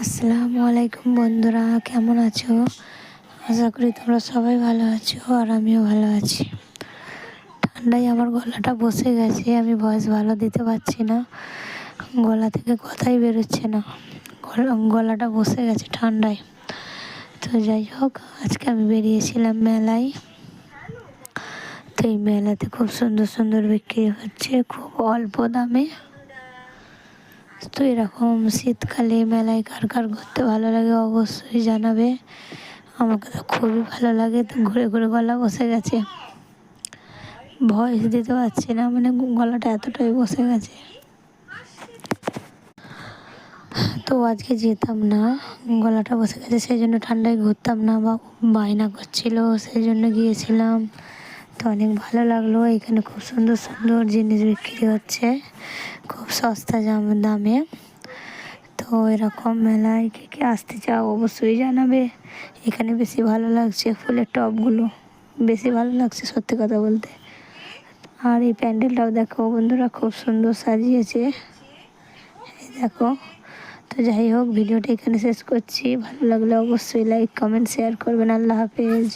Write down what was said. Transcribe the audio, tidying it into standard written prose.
আসসালামু আলাইকুম বন্ধুরা, কেমন আছো? আশা করি তোমরা সবাই ভালো আছো আর আমিও ভালো আছি। ঠান্ডায় আমার গলাটা বসে গেছে, আমি ভয়েস ভালো দিতে পারছি না, গলা থেকে কথাই বেরোচ্ছে না, গলাটা বসে গেছে ঠান্ডায়। তো যাই হোক, আজকে আমি বেরিয়েছিলাম মেলায়। তো এই মেলাতে খুব সুন্দর সুন্দর বিক্রি হচ্ছে, খুব অল্প দামে। তো এরকম শীতকালে মেলায় কার কার ঘুরতে ভালো লাগে অবশ্যই জানাবে। আমাকে তো খুবই ভালো লাগে। তো ঘুরে ঘুরে গলা বসে গেছে, ভয়েস দিতে পারছি না, মানে গলাটা এতটাই বসে গেছে। তো আজকে যেতাম না, গলাটা বসে গেছে, সেই জন্য ঠান্ডায় ঘুরতাম না, বা বায়না করছিল, সেই জন্য গিয়েছিলাম। তো অনেক ভালো লাগলো, এখানে খুব সুন্দর সুন্দর জিনিস বিক্রি হচ্ছে, খুব সস্তা দামে। তো এরকম মেলায় কে কে আসতে চাও অবশ্যই জানাবে। এখানে বেশি ভালো লাগছে ফুলের টবগুলো, বেশি ভালো লাগছে সত্যি কথা বলতে। আর এই প্যান্ডেলটাও দেখো বন্ধুরা, খুব সুন্দর সাজিয়েছে, এই দেখো। তো যাই হোক, ভিডিওটা এখানে শেষ করছি। ভালো লাগলে অবশ্যই লাইক কমেন্ট শেয়ার করবেন। আল্লাহ হাফেজ।